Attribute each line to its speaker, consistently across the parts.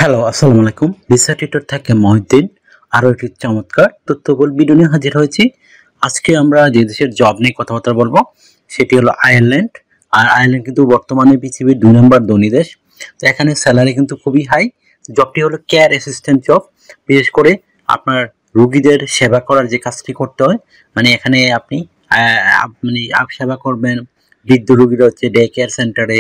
Speaker 1: Hello, আসসালামু আলাইকুম। Visa tutor থেকে মহিউদ্দিন আরও একটি চমৎকার তথ্যবহুল ভিডিও নিয়ে হাজির হয়েছি। আজকে আমরা যে দেশের জব নিয়ে কথাবার্তা বলবো সেটি হলো আয়ারল্যান্ড। আর আয়ারল্যান্ড কিন্তু বর্তমানে পৃথিবীর ২ নম্বর ধনী দেশ। তো এখানে স্যালারি কিন্তু খুবই হাই। জবটি হলো কেয়ার অ্যাসিস্ট্যান্ট জব। বিশেষ করে আপনার রোগীদের সেবা করার যে কাজটি করতে হয়, মানে এখানে আপনি সেবা করবেন বৃদ্ধ রোগীরা হচ্ছে ডে কেয়ার সেন্টারে,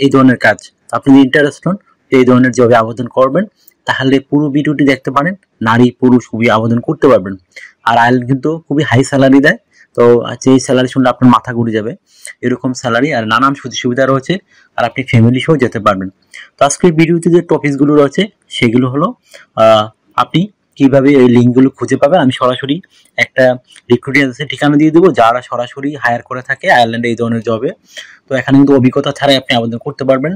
Speaker 1: এই ধরনের কাজ। আপনি যদি ইন্টারেস্ট হন এই ধরনের জবে আবেদন করবেন তাহলে পুরো ভিডিওটি দেখতে পারেন। নারী পুরুষ খুবই আবেদন করতে পারবেন। আর আয়ারল্যান্ড কিন্তু খুবই হাই স্যালারি দেয়। তো এই স্যালারি শুনলে আপনার মাথা ঘুরে যাবে, এরকম স্যালারি আর নানান সুযোগ সুবিধা রয়েছে। আর আপনি ফ্যামিলি সহ যেতে পারবেন। তো আজকের ভিডিওতে যে টপিকসগুলো রয়েছে সেগুলো হলো আপনি কিভাবে এই লিঙ্কগুলো খুঁজে পাবেন। আমি সরাসরি একটা রিক্রুটিং এজেন্সির ঠিকানা দিয়ে দেবো যারা সরাসরি হায়ার করে থাকে আয়ারল্যান্ডে এই ধরনের জবে। তো এখানে কিন্তু অভিজ্ঞতা ছাড়াই আপনি আবেদন করতে পারবেন।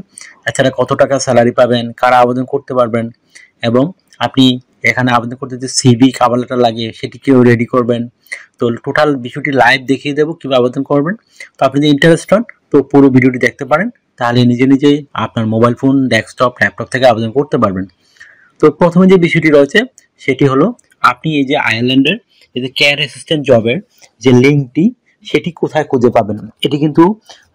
Speaker 1: এছাড়া কত টাকা স্যালারি পাবেন, কারা আবেদন করতে পারবেন, এবং আপনি এখানে আবেদন করতে যে সিভি কভার লেটার লাগে সেটি কেউ রেডি করবেন। তো টোটাল বিষয়টি লাইভ দেখিয়ে দেবো কীভাবে আবেদন করবেন। তো আপনি যদি ইন্টারেস্ট হন তো পুরো ভিডিওটি দেখতে পারেন, তাহলে নিজে নিজেই আপনার মোবাইল ফোন, ডেস্কটপ, ল্যাপটপ থেকে আবেদন করতে পারবেন। তো প্রথমে যে বিষয়টি রয়েছে সেটি হলো আপনি এই যে আয়ারল্যান্ডের এই যে কেয়ার অ্যাসিস্ট্যান্ট জবের যে লিঙ্কটি সেটি কোথায় খুঁজে পাবেন। এটি কিন্তু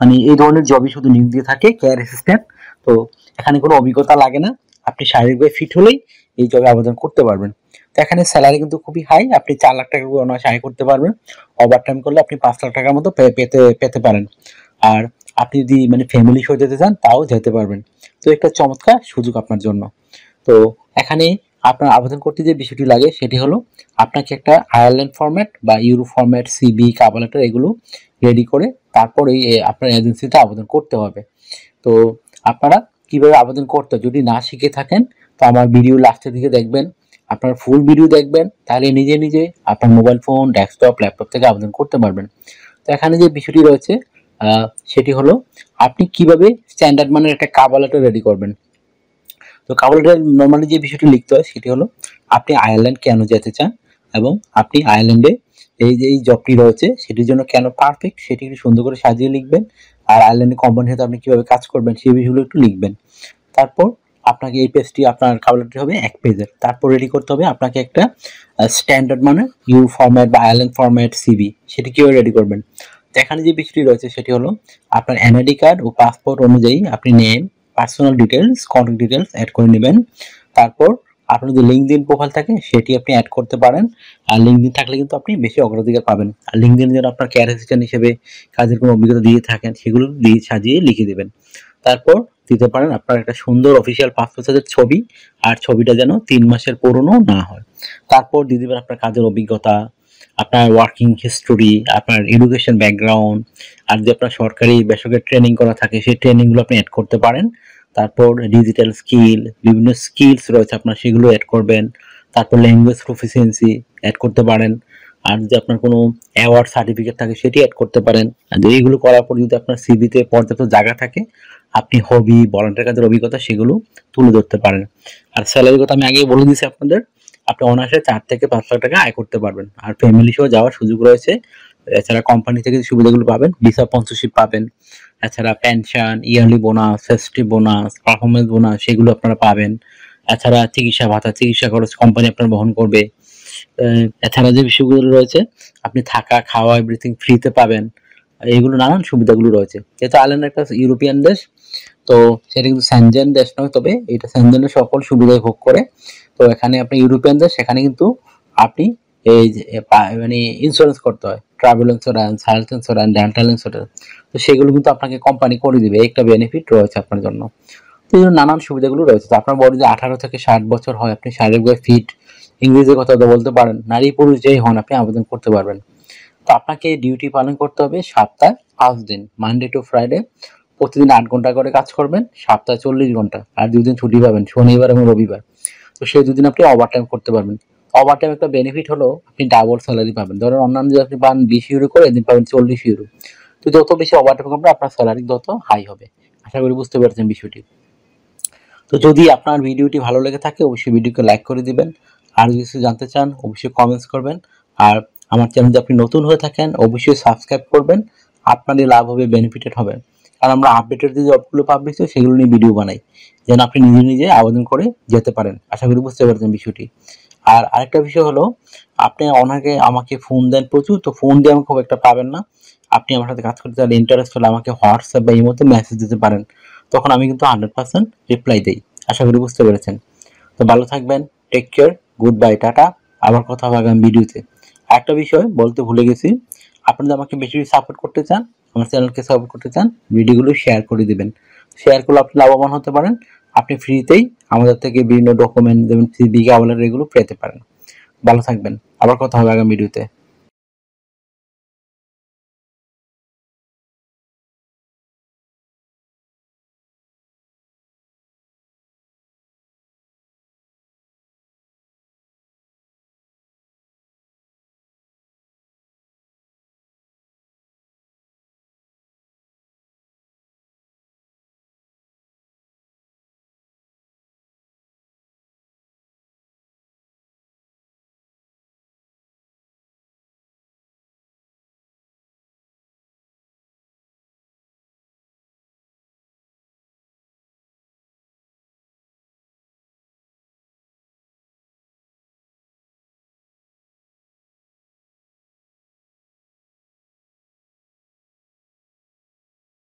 Speaker 1: মানে এই ধরনের জবই শুধু নিয়োগ দিয়ে থাকে কেয়ার অ্যাসিস্ট্যান্ট। তো এখানে কোনো অভিজ্ঞতা লাগে না, আপনি শারীরিকভাবে ফিট হলেই এই জবে আবেদন করতে পারবেন। তো এখানে স্যালারি কিন্তু খুবই হাই, আপনি 4 লাখ টাকা করে অনায়াসে আয় করতে পারবেন। ওভার টাইম করলে আপনি 5 লাখ টাকার মতো পেতে পারেন। আর আপনি যদি মানে ফ্যামিলি সহ যেতে চান তাও যেতে পারবেন। তো একটা চমৎকার সুযোগ আপনার জন্য। তো এখানে আপনার আবেদন করতে যে বিষয়টি লাগে সেটি হলো আপনাকে একটা আয়ারল্যান্ড ফরম্যাট বা euro format, CV, cover letter এগুলো রেডি করে তারপর এই আপনার এজেন্সিতে আবেদন করতে হবে। তো আপনারা কিভাবে আবেদন করতে যদি না শিখে থাকেন তো আমার ভিডিও লাস্টের দিকে দেখবেন, আপনার ফুল ভিডিও দেখবেন, তাহলে নিজে নিজে আপনার মোবাইল ফোন, ডেস্কটপ, ল্যাপটপ থেকে আবেদন করতে পারবেন। তো এখানে যে বিষয়টি রয়েছে সেটি হলো আপনি কিভাবে স্ট্যান্ডার্ড মানের একটা কভার লেটার রেডি করবেন। তো কভার লেটার নর্মালি যে বিষয়টি লিখতে হয় সেটি হলো আপনি আয়ারল্যান্ড কেন যেতে চান এবং আপনি আয়ারল্যান্ডে এই যে এই জবটি রয়েছে সেটির জন্য কেন পারফেক্ট সেটি একটু সুন্দর করে সাজিয়ে লিখবেন। আর আয়ারল্যান্ডের কোম্পানির সাথে আপনি কিভাবে কাজ করবেন সেই বিষয়গুলো একটু লিখবেন। তারপর আপনাকে এই পেজটি আপনার কভার লেটার হবে 1 পেজের। তারপর রেডি করতে হবে আপনাকে একটা স্ট্যান্ডার্ড মানে ইউ ফরম্যাট বা আয়ারল্যান্ড ফরম্যাট সিভি, সেটি কিভাবে রেডি করবেন। তো এখানে যে বিষয়টি রয়েছে সেটি হলো আপনার এনআইডি কার্ড ও পাসপোর্ট অনুযায়ী আপনি name, personal details, contact details add করে নেবেন। তারপর আপনার যদি লিঙ্কডইন প্রোফাইল থাকে সেটি আপনি অ্যাড করতে পারেন। আর লিঙ্কডইন থাকলে কিন্তু আপনি বেশি অগ্রাধিকার পাবেন। আর লিঙ্কডইনে যেন আপনার কেয়ার অ্যাসিস্ট্যান্ট হিসেবে কাজের কোনো অভিজ্ঞতা দিয়ে থাকেন সেগুলো দিয়ে সাজিয়ে লিখে দেবেন। তারপর দিতে পারেন আপনার একটা সুন্দর অফিসিয়াল পাসপোর্ট সাইজের ছবি, আর ছবিটা যেন 3 মাসের পুরনো না হয়। তারপর দিয়ে দেবেন আপনার কাজের অভিজ্ঞতা, আপনার ওয়ার্কিং হিস্টোরি, আপনার এডুকেশন ব্যাকগ্রাউন্ড, আর যদি আপনার সরকারি বেসরকারি ট্রেনিং করা থাকে সেই ট্রেনিংগুলো আপনি অ্যাড করতে পারেন। তারপর ডিজিটাল স্কিল, বিভিন্ন স্কিলস রয়েছে আপনার সেগুলো অ্যাড করবেন। তারপর ল্যাঙ্গুয়েজ প্রফিসিয়েন্সি অ্যাড করতে পারেন। আর যদি আপনার কোনো অ্যাওয়ার্ড সার্টিফিকেট থাকে সেটি অ্যাড করতে পারেন। আর এইগুলো করার পর যদি আপনার সিভিতে পর্যাপ্ত জায়গা থাকে আপনি হবি, ভলান্টিয়ার কাজের অভিজ্ঞতা সেগুলো তুলে ধরতে পারেন। আর স্যালারির কথা আমি আগেই বলে দিয়েছি আপনাদের, আপনি অনায়াসে 4 থেকে 5 লাখ টাকা আয় করতে পারবেন। আর ফ্যামিলি সহ যাওয়ার সুযোগ রয়েছে। এছাড়া কোম্পানি থেকে যে সুবিধাগুলো পাবেন, ভিসা স্পন্সরশিপ পাবেন। এছাড়া pension, yearly bonus, festive bonus, performance bonus সেগুলো আপনারা পাবেন। এছাড়া চিকিৎসা ভাতা, চিকিৎসা খরচ কোম্পানি আপনার বহন করবে। এছাড়া যে বিষয়গুলো রয়েছে আপনি থাকা, খাওয়া এভরিথিং ফ্রিতে পাবেন। এইগুলো নানান সুবিধাগুলো রয়েছে। যেহেতু আয়ারল্যান্ড একটা ইউরোপিয়ান দেশ, তো সেটা কিন্তু সেনজেন দেশ নয়, তবে এটা সেনজেনের সকল সুবিধাই ভোগ করে। তো এখানে আপনি ইউরোপিয়ান দেশ, সেখানে কিন্তু আপনি এই যে মানে ইন্স্যুরেন্স করতে হয়, travel insurance, health insurance, dental insurance. তো সেগুলো কিন্তু আপনাকে কোম্পানি করে দিবে, একটা বেনিফিট রয়েছে আপনার জন্য। তো এই নানান সুবিধাগুলো রয়েছে। তো আপনার বডি যদি 18 থেকে 60 বছর হয়, আপনি শারীরিকভাবে ফিট, ইংরেজি কথা বলতে পারেন, নারী পুরুষ যেই হন আপনি আবেদন করতে পারবেন। তো আপনাকে ডিউটি পালন করতে হবে সপ্তাহে 5 দিন, মানডে টু ফ্রাইডে। প্রতিদিন 8 ঘন্টা করে কাজ করবেন, সপ্তাহে 40 ঘন্টা। আর 2 দিন ছুটি পাবেন, শনিবার এবং রবিবার। তো সেই 2 দিন আপনি ওভার টাইম করতে পারবেন। ওভার টাইম একটা বেনিফিট হলো আপনি ডাবল স্যালারি পাবেন। ধরেন অন্যান্য যদি আপনি পান 20 ইউরো করে, এদিন পাবেন 40 ইউরো। তো যত বেশি ওভার টাইম করবেন আপনার স্যালারি তত হাই হবে। আশা করি বুঝতে পেরেছেন বিষয়টি। তো যদি আপনার ভিডিওটি ভালো লেগে থাকে অবশ্যই ভিডিওকে লাইক করে দিবেন। আর যদি কিছু জানতে চান অবশ্যই কমেন্টস করবেন। আর আমার চ্যানেল যদি আপনি নতুন হয়ে থাকেন অবশ্যই সাবস্ক্রাইব করবেন, আপনারই লাভ হবে, বেনিফিটেড হবেন। আর আমরা আপডেটেড যে জবগুলো পাবলিশ হয় সেগুলো নিয়ে ভিডিও বানাই, যেন আপনি নিজে নিজে আবেদন করে যেতে পারেন। আশা করি বুঝতে পারছেন বিষয়টি। আর আরেকটা বিষয় হলো, আপনি অনেকে আমাকে ফোন দেন প্রচুর, তো ফোন দিয়ে আমি খুব একটা পাবেন না। আপনি আমার সাথে কাজ করতে চাইলে ইন্টারেস্ট হলে আমাকে হোয়াটসঅ্যাপ বা ইমোতে মেসেজ দিতে পারেন, তখন আমি কিন্তু 100% রিপ্লাই দিই। আশা করি বুঝতে পেরেছেন। তো ভালো থাকবেন, take care, good bye, tata. আবার কথা হবে আগামী ভিডিওতে। আরেকটা বিষয় বলতে ভুলে গেছি, আপনি যদি আমাকে বেশি সাপোর্ট করতে চান, আমার চ্যানেলকে সাপোর্ট করতে চান, ভিডিওগুলো শেয়ার করে দিবেন। শেয়ার করলে আপনি লাভবান হতে পারেন। আপনি ফ্রিতেই আমাদের থেকে বিভিন্ন ডকুমেন্ট যেমন সিভি, কাভার এগুলো পেতে পারেন। ভালো থাকবেন, আবার কথা হবে আগামী ভিডিওতে।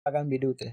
Speaker 1: আগামী ভিডিওতে।